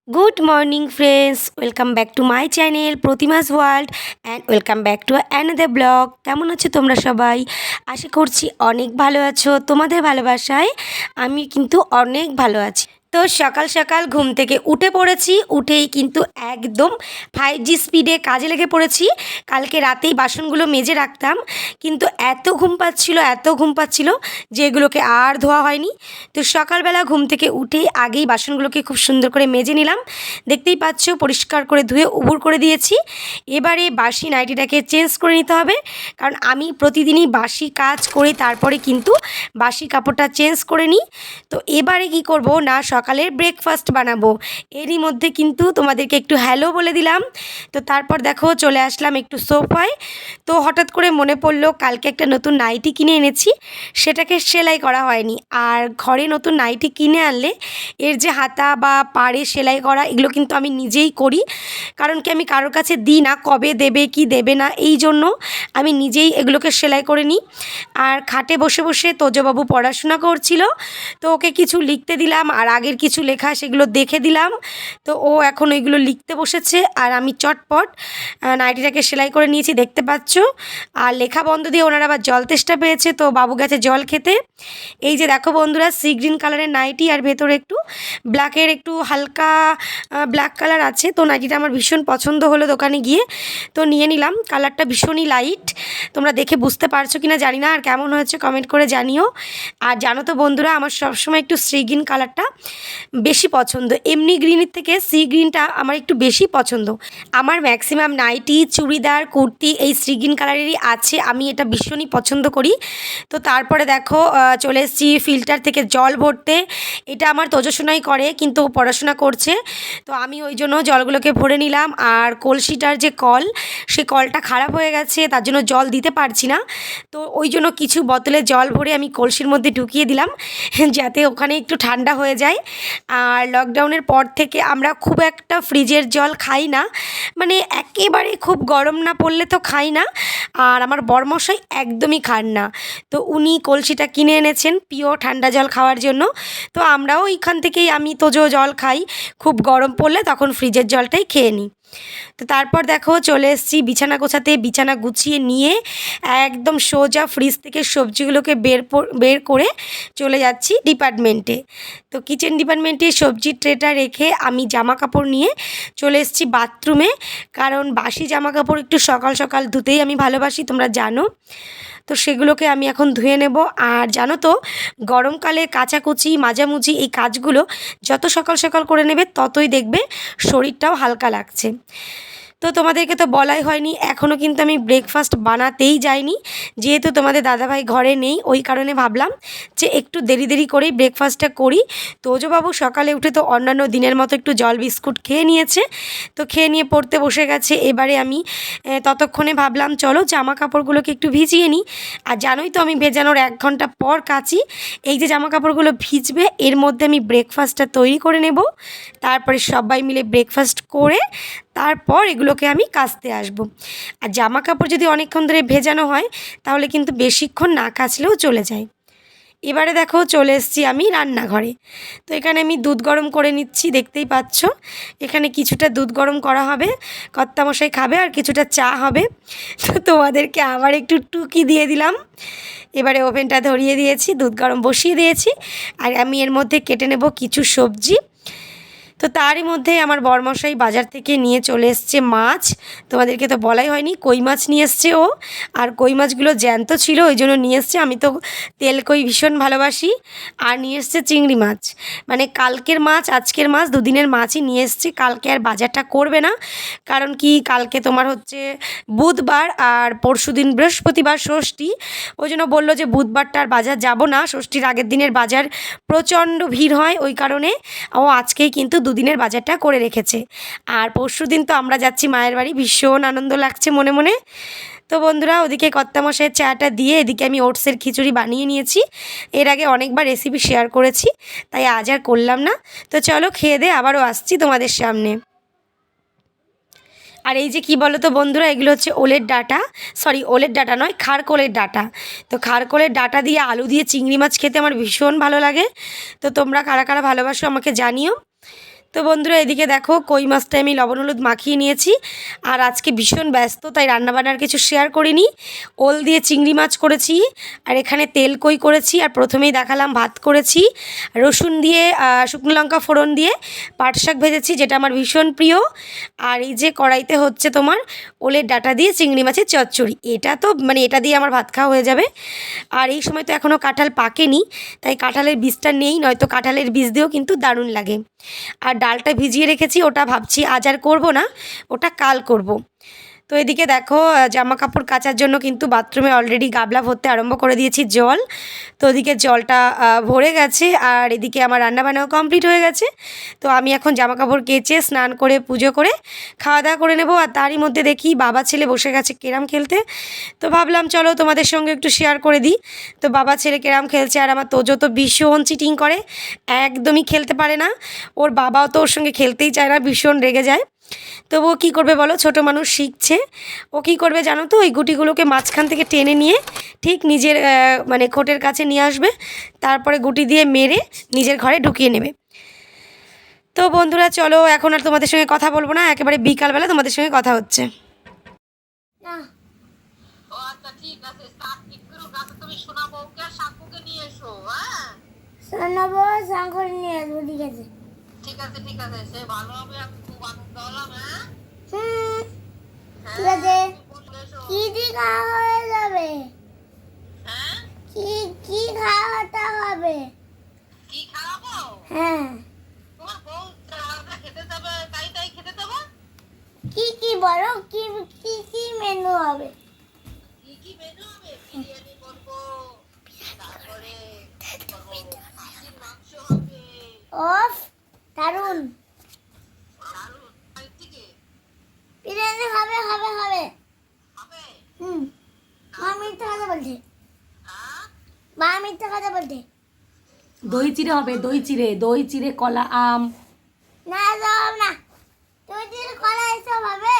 Good morning, friends. Welcome back to my channel, Protima's World, and welcome back to another blog. কেমন আছো তোমরা সবাই? আশা করছি অনেক ভালো আছো। তোমাদের ভালোবাসায় আমি কিন্তু অনেক ভালো আছি। তো সকাল সকাল ঘুম থেকে উঠে পড়েছি, উঠেই কিন্তু একদম 5G স্পিডে কাজে লেগে পড়েছি। কালকে রাতেই বাসনগুলো মেজে রাখতাম, কিন্তু এত ঘুম পাচ্ছিল যে এগুলোকে আর ধোয়া হয়নি। তো সকালবেলা ঘুম থেকে উঠেই আগেই বাসনগুলোকে খুব সুন্দর করে মেজে নিলাম। দেখতেই পাচ্ছ পরিষ্কার করে ধুয়ে উবুর করে দিয়েছি। এবারে বাসি নাইটিটাকে চেঞ্জ করে নিতে হবে, কারণ আমি প্রতিদিনই বাসি কাজ করে তারপরে কিন্তু বাসি কাপড়টা চেঞ্জ করে নিই। তো এবারে কি করব না, সকালের ব্রেকফাস্ট বানাবো। এরই মধ্যে কিন্তু তোমাদেরকে একটু হ্যালো বলে দিলাম। তো তারপর দেখো চলে আসলাম একটু সোফায়। তো হঠাৎ করে মনে পড়লো কালকে একটা নতুন নাইটি কিনে এনেছি, সেটাকে সেলাই করা হয়নি। আর ঘরে নতুন নাইটি কিনে আনলে এর যে হাতা বা পাড়ে সেলাই করা, এগুলো কিন্তু আমি নিজেই করি। কারণ কি, আমি কারোর কাছে দিই না, কবে দেবে কি দেবে না, এই জন্য আমি নিজেই এগুলোকে সেলাই করে নিই। আর খাটে বসে বসে তোজবাবু পড়াশোনা করছিল, তো ওকে কিছু লিখতে দিলাম, আর আগের কিছু লেখা সেগুলো দেখে দিলাম। তো ও এখন ওইগুলো লিখতে বসেছে, আর আমি চটপট নাইটিটাকে সেলাই করে নিয়েছি, দেখতে পাচ্ছ। আর লেখা বন্ধ দিয়ে ওনারা আবার জল তেষ্টা পেয়েছে, তো বাবু গেছে জল খেতে। এই যে দেখো বন্ধুরা, সি গ্রিন কালারের নাইটি, আর ভেতরে একটু ব্ল্যাকের একটু হালকা ব্ল্যাক কালার আছে। তো নাইটিটা আমার ভীষণ পছন্দ হলো দোকানে গিয়ে, তো নিয়ে নিলাম। কালারটা ভীষণই লাইট, তোমরা দেখে বুঝতে পারছো কিনা জানি না, আর কেমন হয়েছে কমেন্ট করে জানিও। আর জানো তো বন্ধুরা, আমার সবসময় একটু সি গ্রিন কালারটা বেশি পছন্দ, এমনি গ্রিনের থেকে সি গ্রিনটা আমার একটু বেশি পছন্দ। আমার ম্যাক্সিমাম নাইটি, চুড়িদার, কুর্তি এই সি গ্রিন কালারেরই আছে, আমি এটা ভীষণই পছন্দ করি। তো তারপরে দেখো চলে এসেছি ফিল্টার থেকে জল ভরতে। এটা আমার তোজসোনাই করে, কিন্তু ও পড়াশোনা করছে, তো আমি ওই জন্য জলগুলোকে ভরে নিলাম। আর কলসিটার যে কল, সে কলটা খারাপ হয়ে গেছে, তার জন্য জল দিতে পারছি না। তো ওই জন্য কিছু বোতলে জল ভরে আমি কলসির মধ্যে ঢুকিয়ে দিলাম, যাতে ওখানে একটু ঠান্ডা হয়ে যায়। আর লকডাউনের পর থেকে আমরা খুব একটা ফ্রিজের জল খাই না, মানে একেবারে খুব গরম না পড়লে তো খাই না। আর আমার বরমশাই একদমই খান না, তো উনি কলসিটা কিনে এনেছেন পিওর ঠান্ডা জল খাওয়ার জন্য। তো আমরাও এইখান থেকেই, আমি তোজো জল খাই, খুব গরম পড়লে তখন ফ্রিজের জলটাই খেয়ে নিই। তো তারপর দেখো চলে এসেছি বিছানা গোছাতে। বিছানা গুছিয়ে নিয়ে একদম সোজা ফ্রিজ থেকে সবজিগুলোকে বের করে চলে যাচ্ছি ডিপার্টমেন্টে। তো কিচেন ডিপার্টমেন্টে সবজির ট্রেটা রেখে আমি জামা কাপড় নিয়ে চলে এসেছি বাথরুমে, কারণ বাসি জামা কাপড় একটু সকাল সকাল ধুতেই আমি ভালোবাসি, তোমরা জানো। তো সেগুলোকে আমি এখন ধুয়ে নেব। আর জানো তো, গরমকালে কাচাকুচি মাজামুজি এই কাজগুলো যত সকাল সকাল করে নেবে ততই দেখবে শরীরটাও হালকা লাগছে। তো তোমাদেরকে তো বলাই হয়নি, এখনও কিন্তু আমি ব্রেকফাস্ট বানাতেই যাইনি, যেহেতু তোমাদের দাদাভাই ঘরে নেই, ওই কারণে ভাবলাম যে একটু দেরি দেরি করেই ব্রেকফাস্টটা করি। তোজবাবু সকালে উঠে তো অন্যান্য দিনের মতো একটু জল বিস্কুট খেয়ে নিয়েছে, তো খেয়ে নিয়ে পড়তে বসে গেছে। এবারে আমি ততক্ষণে ভাবলাম চলো জামা কাপড়গুলোকে একটু ভিজিয়ে নিই। আর জানোই তো আমি ভেজানোর 1 ঘন্টা পর কাচি। এই যে জামা কাপড়গুলো ভিজবে, এর মধ্যে আমি ব্রেকফাস্টটা তৈরি করে নেব। তারপরে সবাই মিলে ব্রেকফাস্ট করে তারপর এগুলোকে আমি কাচতে আসব। আর জামা কাপড় যদি অনেকক্ষণ ধরে ভেজানো হয় তাহলে কিন্তু বেশিক্ষণ না কাচলেও চলে যায়। এবারে দেখো চলে এসেছি আমি রান্নাঘরে। তো এখানে আমি দুধ গরম করে নিচ্ছি, দেখতেই পাচ্ছ। এখানে কিছুটা দুধ গরম করা হবে, কর্তামশাই খাবে, আর কিছুটা চা হবে। তো তোমাদেরকে আবার একটু টুকি দিয়ে দিলাম। এবারে ওভেনটা ধরিয়ে দিয়েছি, দুধ গরম বসিয়ে দিয়েছি, আর আমি এর মধ্যে কেটে নেব কিছু সবজি। তো তারই মধ্যে আমার বরমশাই বাজার থেকে নিয়ে চলে এসছে মাছ। তোমাদেরকে তো বলাই হয়নি, কই মাছ নিয়ে এসছে ও। আর কই মাছগুলো জ্যান্ত ছিল, ওই জন্য নিয়ে এসছে। আমি তো তেল কই ভীষণ ভালোবাসি। আর নিয়ে এসছে চিংড়ি মাছ, মানে কালকের মাছ আজকের মাছ দুদিনের মাছই নিয়ে এসছে। কালকে আর বাজারটা করবে না, কারণ কি কালকে তোমার হচ্ছে বুধবার, আর পরশুদিন বৃহস্পতিবার ষষ্ঠী। ওই জন্য বললো যে বুধবারটা আর বাজার যাব না, ষষ্ঠীর আগের দিনের বাজার প্রচণ্ড ভিড় হয়, ওই কারণে ও আজকেই কিন্তু দুদিনের বাজারটা করে রেখেছে। আর পরশুদিন তো আমরা যাচ্ছি মায়ের বাড়ি, ভীষণ আনন্দ লাগছে মনে মনে। তো বন্ধুরা, ওদিকে কর্তামশাইয়ের চাটা দিয়ে এদিকে আমি ওটসের খিচুড়ি বানিয়ে নিয়েছি। এর আগে অনেকবার রেসিপি শেয়ার করেছি, তাই আজ আর করলাম না। তো চলো খেয়ে দিয়ে আবারও আসছি তোমাদের সামনে। আর এই যে কি বলো তো বন্ধুরা, এগুলো হচ্ছে ওলের ডাঁটা, সরি ওলের ডাঁটা নয়, খারকোলের ডাঁটা। তো খারকোলের ডাঁটা দিয়ে আলু দিয়ে চিংড়ি মাছ খেতে আমার ভীষণ ভালো লাগে। তো তোমরা কারা কারা ভালোবাসো আমাকে জানিও। তো বন্ধুরা এদিকে দেখো কই মাছটা আমি লবণ হলুদ মাখিয়ে নিয়েছি। আর আজকে ভীষণ ব্যস্ত, তাই রান্নাবান্নার কিছু শেয়ার করিনি। ওল দিয়ে চিংড়ি মাছ করেছি, আর এখানে তেল কই করেছি, আর প্রথমেই দেখালাম ভাত করেছি, রসুন দিয়ে শুকনো লঙ্কা ফোড়ন দিয়ে পাট শাক ভেজেছি, যেটা আমার ভীষণ প্রিয়। আর এই যে কড়াইতে হচ্ছে তোমার ওলের ডাঁটা দিয়ে চিংড়ি মাছের চচ্চড়ি। এটা তো মানে এটা দিয়ে আমার ভাত খাওয়া হয়ে যাবে। আর এই সময় তো এখনও কাঁঠাল পাকেনি, তাই কাঁঠালের বীজটা নেই, নয়তো কাঁঠালের বীজ দিয়েও কিন্তু দারুণ লাগে। আর ডালটা ভিজিয়ে রেখেছি, ওটা ভাবছি আজ আর করবো না, ওটা কাল করব। তো এদিকে দেখো জামা কাপড় কাচার জন্য কিন্তু বাথরুমে অলরেডি গাবলা ভরতে আরম্ভ করে দিয়েছি জল। তো ওদিকে জলটা ভরে গেছে, আর এদিকে আমার রান্নাবান্নাও কমপ্লিট হয়ে গেছে। তো আমি এখন জামা কাপড় কেচে স্নান করে পুজো করে খাওয়া দাওয়া করে নেব। আর তারই মধ্যে দেখি বাবা ছেলে বসে গেছে ক্যারাম খেলতে। তো ভাবলাম চলো তোমাদের সঙ্গে একটু শেয়ার করে দিই। তো বাবা ছেলে ক্যারাম খেলছে, আর আমার তোজো তো ভীষণ চিটিং করে, একদমই খেলতে পারে না। ওর বাবাও তো ওর সঙ্গে খেলতেই চায় না, ভীষণ রেগে যায়। তবুও কী করবে বলো, ছোটো মানুষ শিখছে। ও কী করবে জানো তো, ওই গুটিগুলোকে মাঝখান থেকে টেনে নিয়ে ঠিক নিজের মানে খোটের কাছে নিয়ে আসবে, তারপরে গুটি দিয়ে মেরে নিজের ঘরে ঢুকিয়ে নেবে। তো বন্ধুরা চলো, এখন আর তোমাদের সঙ্গে কথা বলবো না, একেবারে বিকালবেলা তোমাদের সঙ্গে কথা হচ্ছে। শোনাবো শঙ্কর নিয়ে আসবো, ঠিক আছে? ঠিক আছে ঠিক আছে, সে ভালো হবে। আমি খুব আনন্দ হলাম। হ্যাঁ ঠিক আছে। বলে এসো। কি দি খাওয়া হয়ে যাবে? হ্যাঁ কি কি খাওয়াটা হবে? কি খাওয়াবো? হ্যাঁ, তোমার বউ যা যা খেতে দেবে তাই তাই খেতে দেবো। কি কি বলো, কি কি কি মেনু হবে? কি কি মেনু হবে? বিরিয়ানি করবো, তারপরে করবো খাসির মাংস হবে। অফ, দারুন। দারুণ। বাড়ির থেকে বিরিয়ানি হবে হবে হবে। হবে। মা মিথ্যে কথা বলছে, হ্যাঁ মা মিথ্যে কথা বলছে। দই চিড়ে হবে, দই চিড়ে কলা আম। না সব না, তুই দিলে কলা এসব হবে।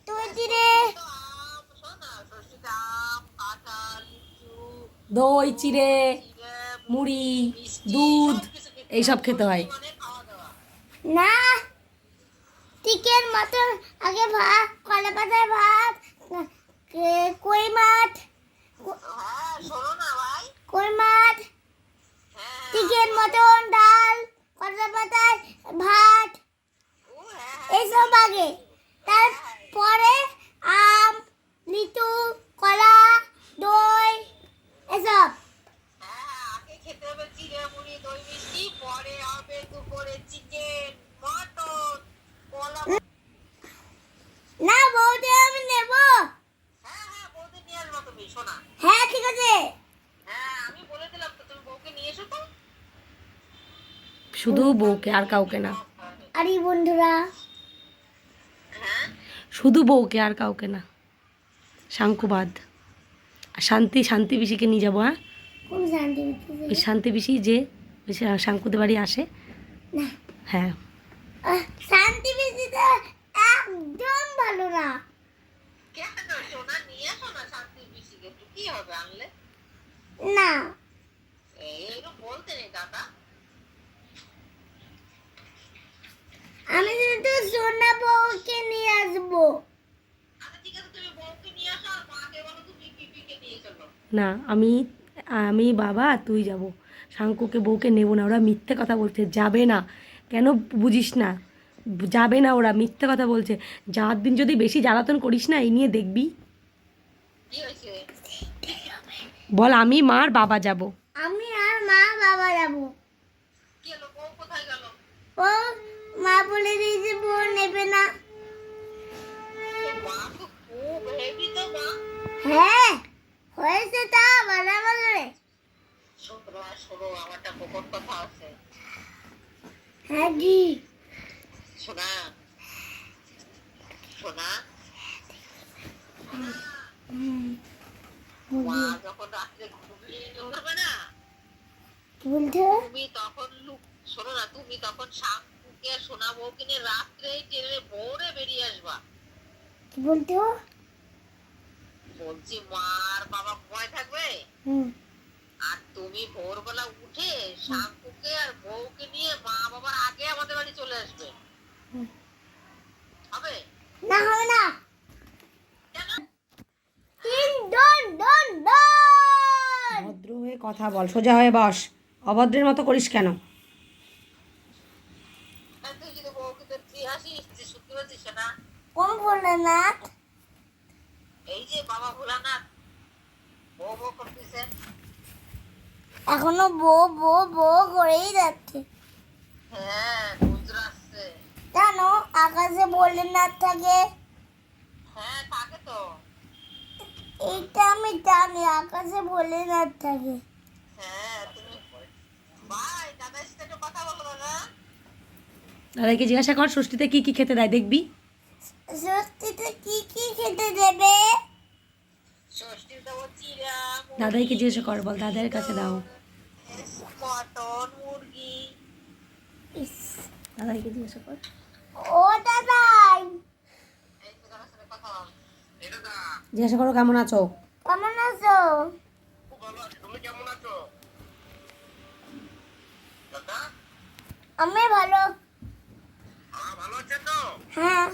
তুই দিলে তো আম, শোন না, ষষ্ঠীতে আম, কাঁঠাল, লিচু, দই চিড়ে, চিড়ে, মুড়ি, মিষ্টি, দুধ, সব কিছু খেতে এইসব হবে। খেতে হয়। মানে খাওয়া দাওয়া। না, চিকেন মটন আগে ভাত, কলা পাতায় ভাত, কই মাছ, হ্যাঁ শোনো না ভাই। কই মাছ, হ্যাঁ চিকেন মটন, ডাল, কলা পাতায় ভাত, ও হ্যাঁ এইসব আগে। তারপরে আম, লিচু, কলা, দই, এসব। হ্যাঁ আগে খেতে হবে চিড়ে মুড়ি দই মিষ্টি, পরে হবে দুপুরে চিকেন মটন কলা। না বৌদি আমি নেব। হ্যাঁ হ্যাঁ বউকে নিয়ে আসবো তুমি, শোনা। হ্যাঁ ঠিক আছে। হ্যাঁ আমি বলে দিলাম তো, তুমি বউকে নিয়ে এসো তো। শুধু বউকে, আর কাউকে না। আরে বন্ধুরা, হ্যাঁ শুধু বউকে, আর কাউকে না। শাঙ্কুবাদ। আর শান্তি পিসিকে নিয়ে যাবো। হ্যাঁ, কোন শান্তি ওই শান্তি পিসি যে ওই শাঙ্কুদের বাড়ি আসে। না, হ্যাঁ, শান্তি বেশিতে একদম ভালো না। কেন সোনা নিয়ে আসো না শান্তি পিসিকে, একটু কি হবে আনলে? না, এইরকম বলতে নেই দাদা। আমি শুধু সোনা বউকে নিয়ে আসবো। আচ্ছা ঠিক আছে, তুমি বউকে নিয়ে আসো, আর মাকে বলো তুমি পিপিকে নিয়ে চলো। না, আমি বাবা তুই যাব। শাঙ্কুকে বউকে নেব না, ওরা মিথ্যে কথা বলছে, যাবে না। কেন বুঝিস না? যাবে না, ওরা মিথ্যে কথা বলছে। যাওয়ার দিন যদি বেশি জ্বালাতন করিস না, এই নিয়ে দেখবি। কি হয়েছে? বল আমি মা আর বাবা যাব। আমি আর মা বাবা যাবো। কি হলো, বউ কোথায় গেল? ও মা বলে দিয়েছে বউ নেবে না। মা তো খুব হেভি তো মা। হ্যাঁ হয়েছে, তা বলা বলে। শোনো শোনো, আমার একটা গোপন কথা আছে। হ্যাঁ কি? শোনা শোনা, মা যখন রাত্রে ঘুমিয়ে উঠবে না, বলতে তুমি তখন শোনো না, তুমি তখন শাঙ্কুকে আর সোনা বউকে নিয়ে রাত্রে ট্রেনে ভোরে বেরিয়ে আসবা। কি বলতে? বলছি মা আর বাবা ঘুমায় থাকবে, আর তুমি ভোরবেলা উঠে শাঙ্কুকে আর বউকে নিয়ে মা বাবার আগে আমাদের বাড়ি চলে আসবে। হবে? না হবে না। কেন? তিন ডন ডন ডন। ভদ্র হয়ে কথা বল, সোজা হয়ে বস, অভদ্রের মতো করিস কেন? আর তুই যদি বউকে তোর তুই হাসিস যে সত্যি বলছিস না? কোন ভোলানাথ? এই যে বাবা ভোলানাথ বউ বউ করতেছে। এখনো বো বো বো করেই যাচ্ছে। হ্যাঁ গুজরাচ্ছে। জানো আকাশে ভোলেনাথ থাকে? হ্যাঁ থাকে তো। এইটা আমি জানি, আকাশে ভোলেনাথ থাকে। হ্যাঁ তুমি ভাই দাদার সাথে একটু কথা বলো দাদা। দাদাকে জিজ্ঞাসা কর ষষ্ঠীতে কি কি খেতে দেয়, দেখবি। ষষ্ঠীতে কি কি খেতে দেবে? ষষ্ঠীর দেবো চিড়া দাদাইকে জিজ্ঞাসা কর, বল দাদার কাছে দাও। মটন মুরগি। ইস, দাদাইকে জিজ্ঞাসা কর। ও দাদাই এই তো দাদার সাথে কথা বল। এই দাদা জিজ্ঞাসা করো কেমন আছো। কেমন আছো? খুব ভালো আছি, তুমি কেমন আছো দাদা? আমি ভালো। ভালো আছেন তো? হ্যাঁ।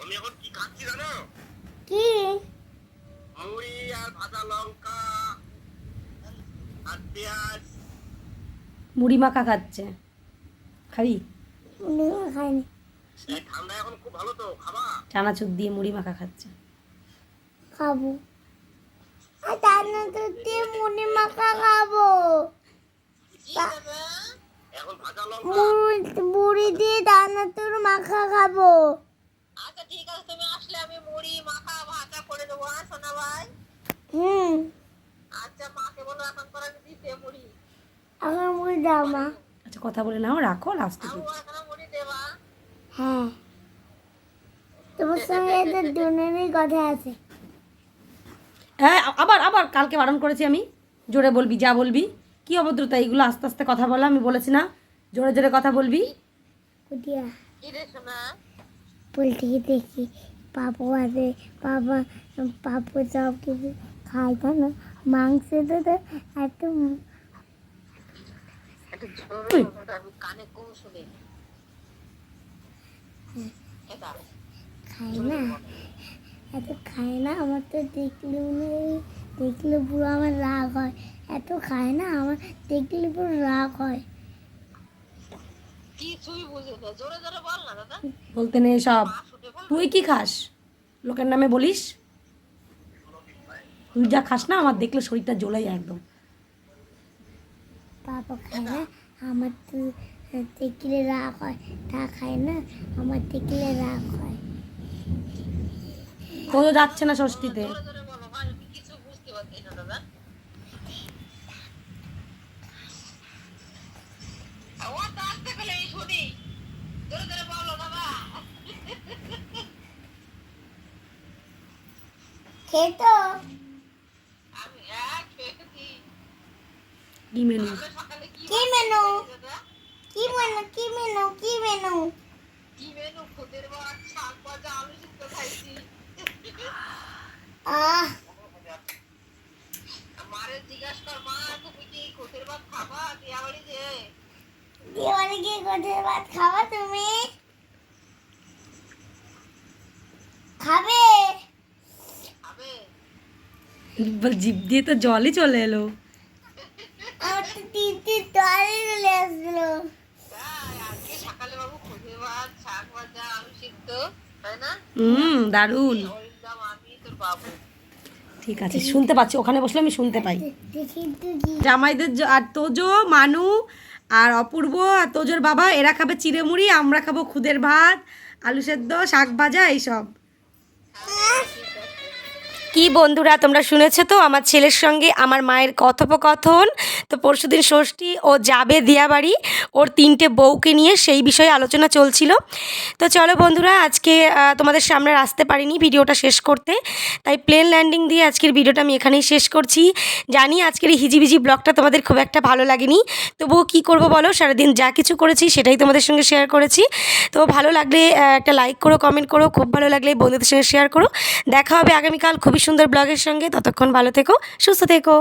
আমি এখন কি খাচ্ছি জানো? কি? মুড়ি আর ভাজা লঙ্কা আর পেঁয়াজ। মুড়ি মাখা খাচ্ছে, খাবি? খাইনি। এই ঠান্ডা এখন খুব ভালো তো, খাবা? চানাচুর দিয়ে মুড়ি মাখা খাচ্ছে। খাবো। আর তার তো দিয়ে মুড়ি মাখা খাবো। কি দাদা? এখন ভাজা লঙ্কা। মুড়ি দিয়ে দানাতুর মাখা খাবো। আচ্ছা ঠিক আছে, তুমি আসলে আমি মুড়ি মাখা ভাজা করে দেবো। হ্যাঁ সোনা ভাই? হুম। আচ্ছা মাকে বলো এখন করে দিতে মুড়ি। এখন মুড়ি দাও মা। আচ্ছা কথা বলে নাও, রাখো, লাস্টে আমি দিচ্ছি। এখন মুড়ি দেবা। হ্যাঁ, তোমার সঙ্গে এদের দুজনেরই কথা আছে। হ্যাঁ আবার আবার কালকে বারণ করেছি আমি, জোরে বলবি, যা বলবি। কি অভদ্রতা এইগুলো, আস্তে আস্তে কথা বলা, আমি বলেছি না জোরে জোরে কথা বলবি। কুটিয়া কি রে সোনা? পোলট্রি দেখি পাপু আছে, পাপা পাপু সব কিছু খায় তা না, মাংস তো এত একটু জোরে বলো, আমি কানে কম শুনি। এটা খায় না, এত খায় না। আমার তো দেখলে পুরো আমার রাগ হয়। এত খায় না, আমার দেখলে পুরো রাগ হয়। কিছুই বুঝি না, জোরে জোরে বল না দাদা। বলতে নেই সব। পা শুটে বল। তুই কি খাস, লোকের নামে বলিস? তুই যা খাস না, আমার দেখলে শরীরটা জ্বলে যায় একদম। পাপা খায় না, আমার তো দেখলে রাগ হয়। তা খায় না, আমার দেখলে রাগ হয়। তোর যাচ্ছে না ষষ্ঠীতে। জোরে জোরে বলো ভাই, আমি কিছু বুঝতে পারছি না দাদা। ও তো আসতে গেলে এই শুনি, জোরে জোরে বলো বাবা। খেতো আমি এক খেয়েছি। কি মেনু? আমরা সকালে কি কি মেনু? দাদা? কি মেনু? কি মেনু? কি মেনু? কি মেনু? খুদের ভাত, শাক ভাজা, আলু সিদ্ধ খাইছি। আহ, মারে জিজ্ঞাসা কর, মা তুমি কি খুদের ভাত খাবা বিয়া বাড়ি যে? দিওয়ালি কি কোঠের ভাত খাওয়া তুমি? খাবে? খাবে? জিভ দিয়ে তো জলই চলে এলো। আমার তো তিনটি তলে চলে আসলো। তাই আজকে সকালে বাবু খুদের ভাত, শাক ভাজা, আলু সিদ্ধ, তাই না? দারুণ। হরিদাম আমি তোর বাবু। ঠিক আছে, শুনতে পাচ্ছি, ওখানে বসলে আমি শুনতে পাই। দেখি তো কি জামাইদের আর তোজো, মানু আর অপূর্ব আর তোজোর বাবা, এরা খাবে চিড়ে মুড়ি, আমরা খাবো খুদের ভাত, আলু সেদ্ধ, শাক ভাজা, এইসব। কি বন্ধুরা, তোমরা শুনেছো তো আমার ছেলের সঙ্গে আমার মায়ের কথোপকথন। তো পরশুদিন ষষ্ঠী, ও যাবে দিয়াবাড়ি, ওর 3টে বউকে নিয়ে সেই বিষয়ে আলোচনা চলছিল। তো চলো বন্ধুরা, আজকে তোমাদের সামনে আর আসতে পারিনি ভিডিওটা শেষ করতে, তাই প্লেন ল্যান্ডিং দিয়ে আজকের ভিডিওটা আমি এখানেই শেষ করছি। জানি আজকের এই হিজিবিজি ব্লগটা তোমাদের খুব একটা ভালো লাগেনি, তবুও কী করবো বলো, সারাদিন যা কিছু করেছি সেটাই তোমাদের সঙ্গে শেয়ার করেছি। তো ভালো লাগলে একটা লাইক করো, কমেন্ট করো, খুব ভালো লাগলে বন্ধুদের সঙ্গে শেয়ার করো। দেখা হবে আগামীকাল খুবই সুন্দর ব্লগের সঙ্গে। ততক্ষণ ভালো থেকো, সুস্থ থেকো।